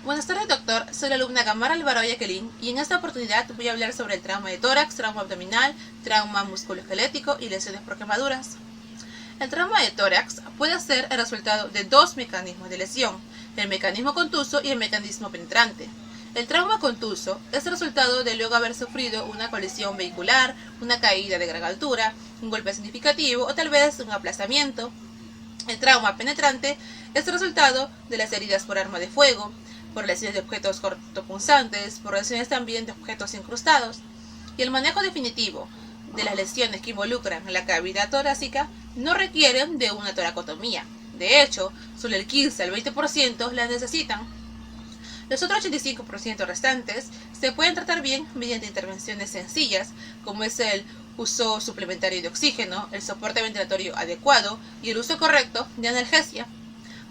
Buenas tardes, doctor. Soy la alumna Gamara Alvaro Jacqueline y en esta oportunidad voy a hablar sobre el trauma de tórax, trauma abdominal, trauma musculoesquelético y lesiones por quemaduras. El trauma de tórax puede ser el resultado de dos mecanismos de lesión, el mecanismo contuso y el mecanismo penetrante. El trauma contuso es el resultado de luego haber sufrido una colisión vehicular, una caída de gran altura, un golpe significativo o tal vez un aplastamiento. El trauma penetrante es el resultado de las heridas por arma de fuego, por lesiones de objetos cortopunzantes, por lesiones también de objetos incrustados. Y el manejo definitivo de las lesiones que involucran la cavidad torácica no requieren de una toracotomía. De hecho, solo el 15 al 20% las necesitan. Los otros 85% restantes se pueden tratar bien mediante intervenciones sencillas, como es el uso suplementario de oxígeno, el soporte ventilatorio adecuado y el uso correcto de analgesia.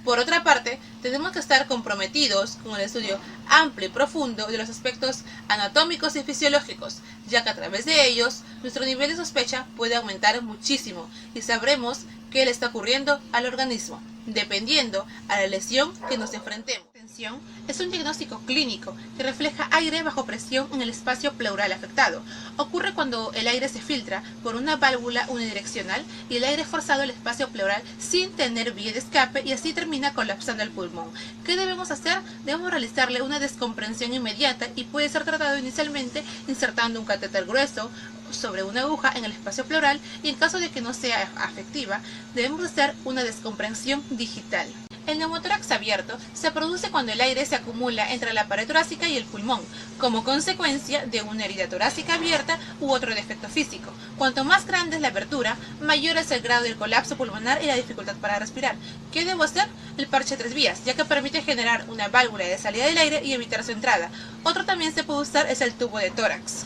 Por otra parte, tenemos que estar comprometidos con el estudio amplio y profundo de los aspectos anatómicos y fisiológicos, ya que a través de ellos nuestro nivel de sospecha puede aumentar muchísimo y sabremos qué le está ocurriendo al organismo, dependiendo a la lesión que nos enfrentemos. Tensión es un diagnóstico clínico que refleja aire bajo presión en el espacio pleural afectado. Ocurre cuando el aire se filtra por una válvula unidireccional y el aire forzado al espacio pleural sin tener vía de escape y así termina colapsando el pulmón. ¿Qué debemos hacer? Debemos realizarle una descompresión inmediata y puede ser tratado inicialmente insertando un catéter grueso sobre una aguja en el espacio pleural y en caso de que no sea efectiva, debemos hacer una descompresión digital. El neumotórax abierto se produce cuando el aire se acumula entre la pared torácica y el pulmón, como consecuencia de una herida torácica abierta u otro defecto físico. Cuanto más grande es la abertura, mayor es el grado del colapso pulmonar y la dificultad para respirar. ¿Qué debo hacer? El parche 3 vías, ya que permite generar una válvula de salida del aire y evitar su entrada. Otro también se puede usar es el tubo de tórax.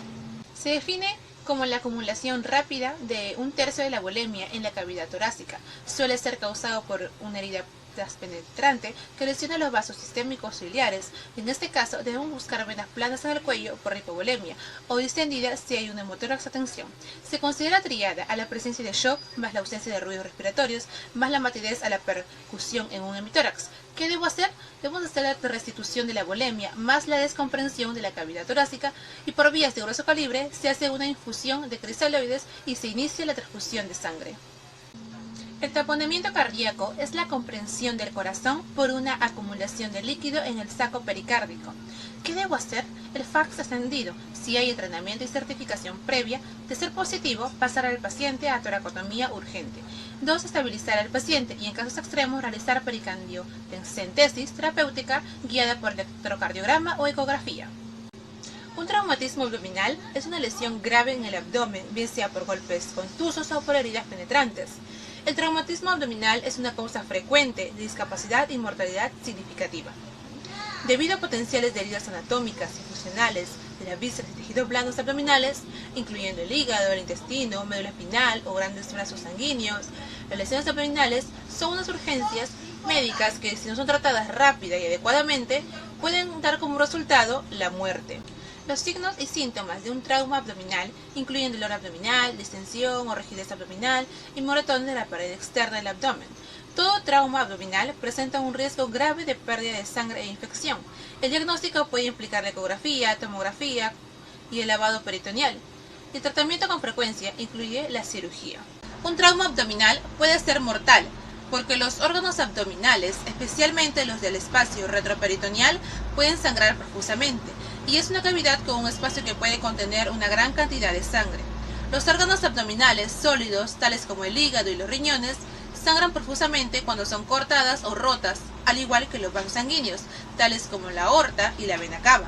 Se define como la acumulación rápida de un tercio de la volemia en la cavidad torácica. Suele ser causado por una herida penetrante que lesiona los vasos sistémicos ciliares. En este caso debemos buscar venas planas en el cuello por hipovolemia o distendida si hay un neumotórax a tensión. Se considera triada a la presencia de shock más la ausencia de ruidos respiratorios más la matidez a la percusión en un hemitórax. ¿Qué debo hacer? Debemos hacer la restitución de la volemia más la descompresión de la cavidad torácica y por vías de grueso calibre se hace una infusión de crisaloides y se inicia la transfusión de sangre. El taponamiento cardíaco es la comprensión del corazón por una acumulación de líquido en el saco pericárdico. ¿Qué debo hacer? El fax ascendido. Si hay entrenamiento y certificación previa, de ser positivo, pasar al paciente a toracotomía urgente. 2. Estabilizar al paciente y en casos extremos realizar pericardiocentesis terapéutica guiada por electrocardiograma o ecografía. Un traumatismo abdominal es una lesión grave en el abdomen, bien sea por golpes contusos o por heridas penetrantes. El traumatismo abdominal es una causa frecuente de discapacidad y mortalidad significativa. Debido a potenciales de heridas anatómicas y funcionales de las vísceras y tejidos blandos abdominales, incluyendo el hígado, el intestino, médula espinal o grandes vasos sanguíneos, las lesiones abdominales son unas urgencias médicas que, si no son tratadas rápida y adecuadamente, pueden dar como resultado la muerte. Los signos y síntomas de un trauma abdominal incluyen dolor abdominal, distensión o rigidez abdominal y moretones de la pared externa del abdomen. Todo trauma abdominal presenta un riesgo grave de pérdida de sangre e infección. El diagnóstico puede implicar la ecografía, tomografía y el lavado peritoneal. El tratamiento con frecuencia incluye la cirugía. Un trauma abdominal puede ser mortal, porque los órganos abdominales, especialmente los del espacio retroperitoneal, pueden sangrar profusamente, y es una cavidad con un espacio que puede contener una gran cantidad de sangre. Los órganos abdominales sólidos, tales como el hígado y los riñones, sangran profusamente cuando son cortadas o rotas, al igual que los vasos sanguíneos, tales como la aorta y la vena cava.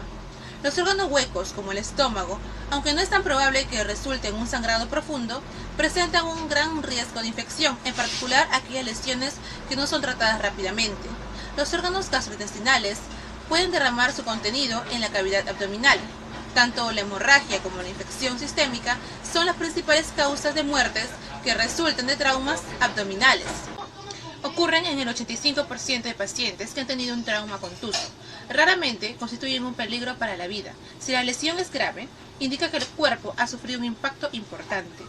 Los órganos huecos, como el estómago, aunque no es tan probable que resulte en un sangrado profundo, presentan un gran riesgo de infección, en particular aquellas lesiones que no son tratadas rápidamente. Los órganos gastrointestinales pueden derramar su contenido en la cavidad abdominal. Tanto la hemorragia como la infección sistémica son las principales causas de muertes que resultan de traumas abdominales. Ocurren en el 85% de pacientes que han tenido un trauma contuso. Raramente constituyen un peligro para la vida. Si la lesión es grave, indica que el cuerpo ha sufrido un impacto importante.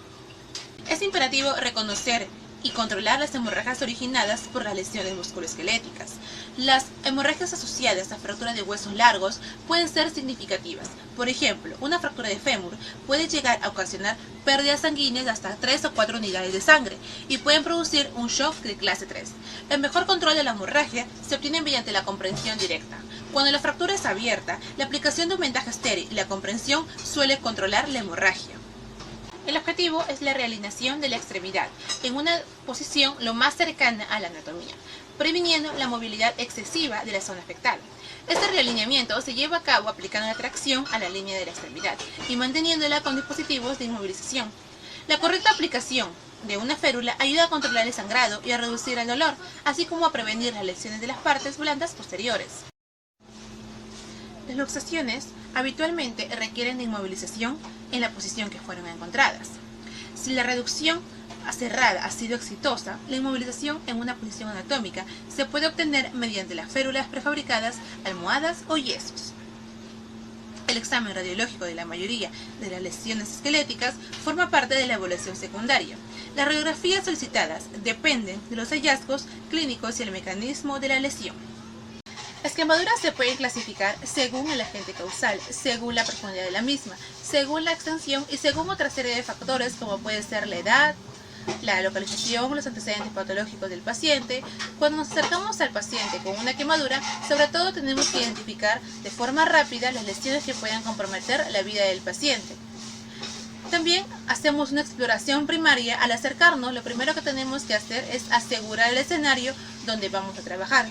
Es imperativo reconocer y controlar las hemorragias originadas por las lesiones musculoesqueléticas. Las hemorragias asociadas a fracturas de huesos largos pueden ser significativas. Por ejemplo, una fractura de fémur puede llegar a ocasionar pérdidas sanguíneas de hasta 3 o 4 unidades de sangre y pueden producir un shock de clase 3. El mejor control de la hemorragia se obtiene mediante la comprensión directa. Cuando la fractura es abierta, la aplicación de un vendaje estéril y la comprensión suele controlar la hemorragia. El objetivo es la realineación de la extremidad en una posición lo más cercana a la anatomía, previniendo la movilidad excesiva de la zona afectada. Este realineamiento se lleva a cabo aplicando la tracción a la línea de la extremidad y manteniéndola con dispositivos de inmovilización. La correcta aplicación de una férula ayuda a controlar el sangrado y a reducir el dolor, así como a prevenir las lesiones de las partes blandas posteriores. Las luxaciones habitualmente requieren de inmovilización en la posición que fueron encontradas. Si la reducción cerrada ha sido exitosa, la inmovilización en una posición anatómica se puede obtener mediante las férulas prefabricadas, almohadas o yesos. El examen radiológico de la mayoría de las lesiones esqueléticas forma parte de la evaluación secundaria. Las radiografías solicitadas dependen de los hallazgos clínicos y el mecanismo de la lesión. Las quemaduras se pueden clasificar según el agente causal, según la profundidad de la misma, según la extensión y según otra serie de factores como puede ser la edad, la localización, los antecedentes patológicos del paciente. Cuando nos acercamos al paciente con una quemadura, sobre todo tenemos que identificar de forma rápida las lesiones que puedan comprometer la vida del paciente. También hacemos una exploración primaria. Al acercarnos, lo primero que tenemos que hacer es asegurar el escenario donde vamos a trabajar.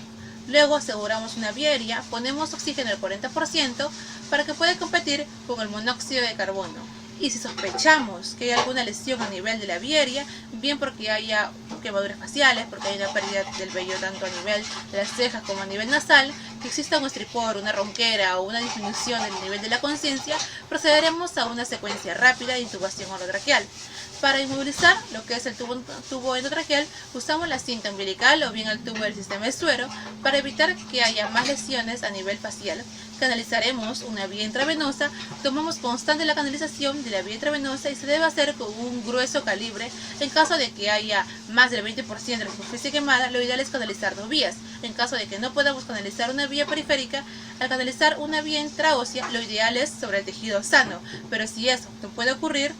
Luego aseguramos una vía aérea, ponemos oxígeno al 40% para que pueda competir con el monóxido de carbono. Y si sospechamos que hay alguna lesión a nivel de la vía aérea, bien porque haya quemaduras faciales, porque hay una pérdida del vello tanto a nivel de las cejas como a nivel nasal, que exista un estripor, una ronquera o una disminución del nivel de la conciencia, procederemos a una secuencia rápida de intubación orotraqueal. Para inmovilizar lo que es el tubo endotraqueal, usamos la cinta umbilical o bien el tubo del sistema de suero para evitar que haya más lesiones a nivel facial. Canalizaremos una vía intravenosa, tomamos constante la canalización de la vía intravenosa y se debe hacer con un grueso calibre. En caso de que haya más del 20% de la superficie quemada, lo ideal es canalizar 2 vías. En caso de que no podamos canalizar una vía periférica, al canalizar una vía intraósea, lo ideal es sobre el tejido sano, pero si eso no puede ocurrir,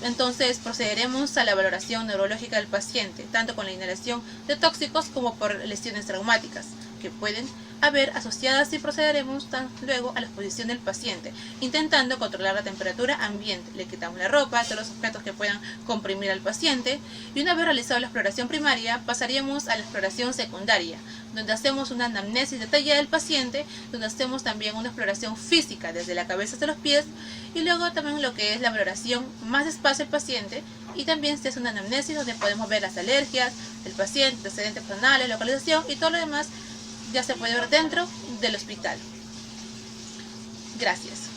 entonces procederemos a la valoración neurológica del paciente, tanto con la inhalación de tóxicos como por lesiones traumáticas que pueden haber asociadas, y procederemos luego a la exposición del paciente, intentando controlar la temperatura ambiente. Le quitamos la ropa, todos los objetos que puedan comprimir al paciente, y una vez realizada la exploración primaria, pasaríamos a la exploración secundaria, donde hacemos una anamnesis detallada del paciente, donde hacemos también una exploración física desde la cabeza hasta los pies, y luego también lo que es la valoración más despacio del paciente, y también se hace una anamnesis donde podemos ver las alergias del paciente, antecedentes personales, localización y todo lo demás ya se puede ver dentro del hospital. Gracias.